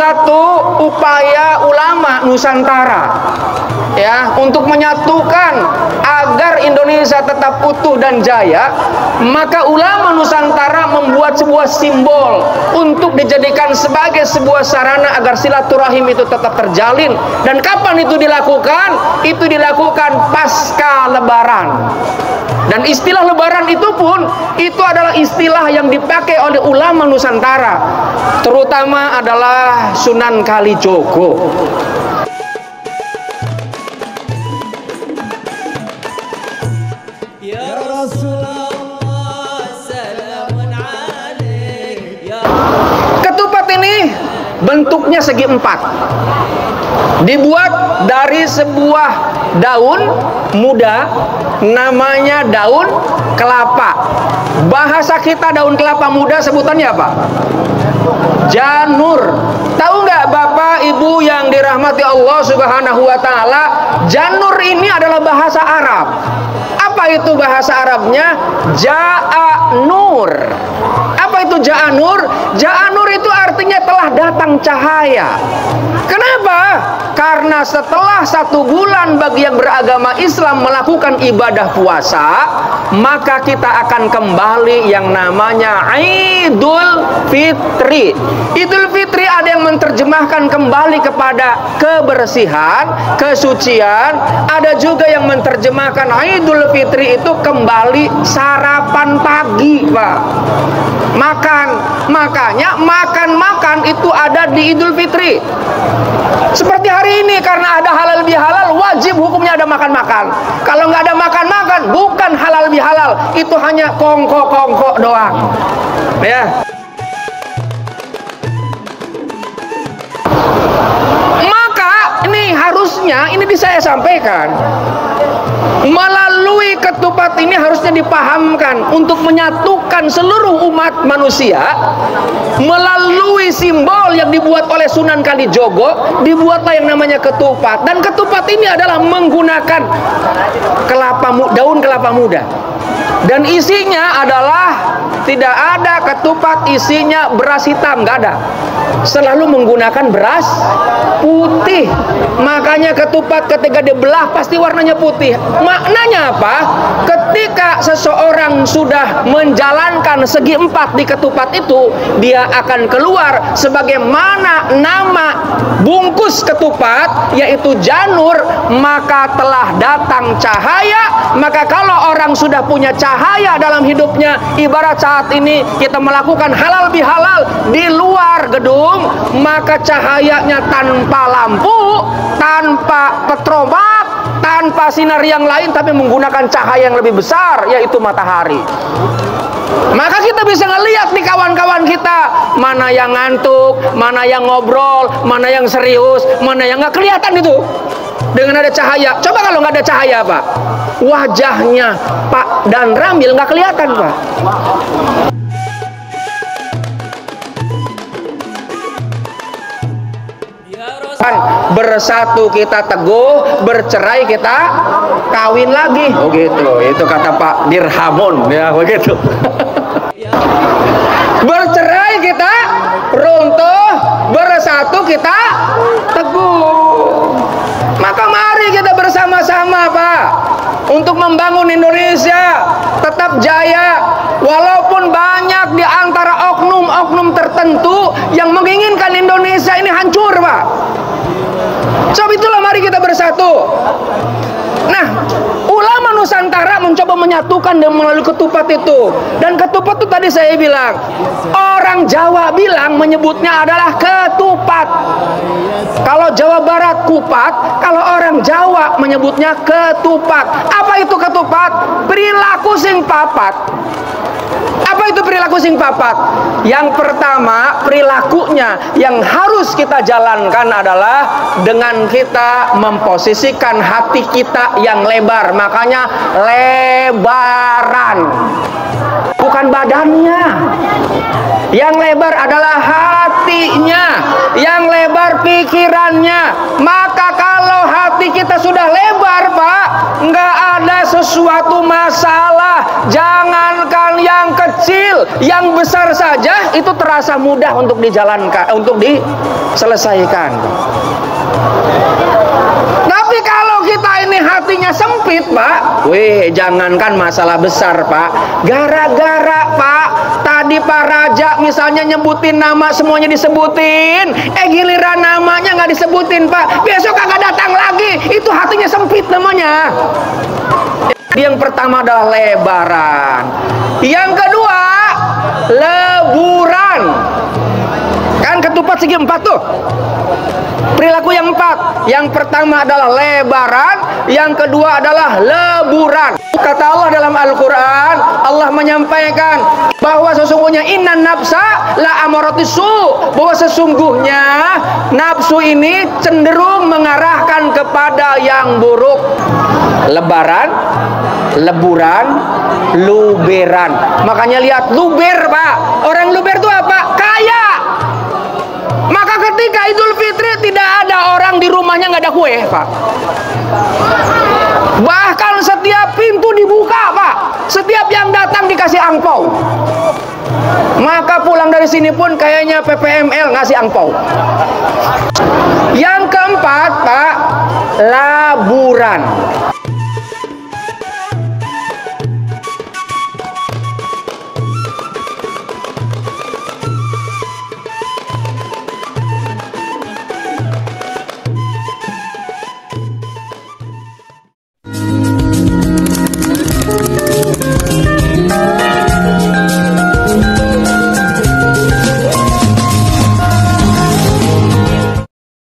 satu upaya ulama Nusantara ya untuk menyatukan agar Indonesia tetap utuh dan jaya, maka ulama Nusantara membuat sebuah simbol untuk dijadikan sebagai sebuah sarana agar silaturahim itu tetap terjalin. Dan kapan itu dilakukan? Itu dilakukan pasca Lebaran. Dan istilah Lebaran itu pun itu adalah istilah yang dipakai oleh ulama Nusantara, terutama adalah Sunan Kalijogo. Ya Rasulullah, salamun alaik. Ketupat ini bentuknya segi empat, dibuat dari sebuah daun muda namanya daun kelapa. Bahasa kita daun kelapa muda sebutannya apa? Janur. Tahu nggak Bapak Ibu yang dirahmati Allah Subhanahu wa taala, janur ini adalah bahasa Arab. Apa itu bahasa Arabnya? Ja'anur. Apa itu Ja'anur? Ja'anur itu artinya telah datang cahaya. Kenapa? Karena setelah 1 bulan bagi yang beragama Islam melakukan ibadah puasa, maka kita akan kembali yang namanya Idul Fitri. Idul Fitri ada yang menerjemahkan kembali kepada kebersihan, kesucian. Ada juga yang menerjemahkan Idul Fitri itu kembali sarapan pagi, Pak. Makan. Makanya makan itu ada di Idul Fitri. Seperti hari ini, karena ada halal bihalal, wajib hukumnya ada makan-makan. Kalau nggak ada makan-makan, bukan halal bihalal, itu hanya kongko-kongko doang. Ya. Maka ini harusnya, ini bisa saya sampaikan, melalui ketupat ini harusnya dipahamkan untuk menyatukan seluruh umat manusia. Melalui simbol yang dibuat oleh Sunan Kalijogo, dibuatlah yang namanya ketupat. Dan ketupat ini adalah menggunakan daun kelapa muda. Dan isinya adalah, tidak ada ketupat isinya beras hitam, nggak ada. Selalu menggunakan beras putih. Makanya ketupat ketika dibelah pasti warnanya putih. Maknanya apa? Ketika seseorang sudah menjalankan segi empat di ketupat itu, dia akan keluar sebagaimana nama bungkus ketupat, yaitu janur, maka telah datang cahaya. Maka kalau orang sudah punya cahaya dalam hidupnya, ibarat saat ini kita melakukan halal bihalal di luar gedung, maka cahayanya tanpa lampu, tanpa petromak, tanpa sinar yang lain, tapi menggunakan cahaya yang lebih besar, yaitu matahari. Maka kita bisa ngelihat di kawan-kawan kita, mana yang ngantuk, mana yang ngobrol, mana yang serius, mana yang nggak kelihatan itu. Dengan ada cahaya. Coba kalau nggak ada cahaya, Pak, wajahnya Pak dan Ramil nggak kelihatan, Pak. Bersatu kita teguh, bercerai kita kawin lagi. Oh gitu, itu kata Pak Dirhamun, ya begitu. Bercerai kita runtuh, bersatu kita teguh. Maka mari kita bersama-sama, Pak, untuk membangun Indonesia tetap jaya. Walaupun banyak di antara oknum-oknum tertentu yang menginginkan Indonesia ini hancur, Pak. Sebab itulah mari kita bersatu. Nah, ulama Nusantara mencoba menyatukan dan melalui ketupat itu. Dan ketupat itu tadi saya bilang, orang Jawa bilang menyebutnya adalah ketupat. Kalau Jawa Barat kupat, kalau orang Jawa menyebutnya ketupat. Apa itu ketupat? Perilaku sing papat. Apa itu perilaku sing papat? Yang pertama, perilakunya yang harus kita jalankan adalah dengan kita memposisikan hati kita yang lebar. Makanya lebaran, bukan badannya. Yang lebar adalah hatinya, yang lebar pikirannya. Maka kalau hati kita sudah lebar, Pak, nggak ada sesuatu masalah. Jangankan yang kecil, kecil, yang besar saja itu terasa mudah untuk dijalankan, untuk diselesaikan. Tapi kalau kita ini hatinya sempit, Pak, jangankan masalah besar, Pak, gara-gara, Pak, tadi Pak Raja misalnya nyebutin nama, semuanya disebutin, giliran namanya nggak disebutin, Pak, besok kagak datang lagi, itu hatinya sempit namanya. Yang pertama adalah lebaran, yang kedua leburan. Kan ketupat segi 4 tuh, perilaku yang 4. Yang pertama adalah lebaran, yang kedua adalah leburan. Kata Allah dalam Al-Quran, Allah menyampaikan bahwa sesungguhnya innan nafsa la amaratissu, bahwa sesungguhnya nafsu ini cenderung mengarahkan kepada yang buruk. Lebaran, leburan, luberan. Makanya lihat luber, Pak. Orang luber itu apa? Kaya. Maka ketika Idul Fitri tidak ada orang di rumahnya nggak ada kue, Pak. Bahkan setiap pintu dibuka, Pak. Setiap yang datang dikasih angpau. Maka pulang dari sini pun kayaknya PPML ngasih angpau. Yang keempat, Pak, laburan.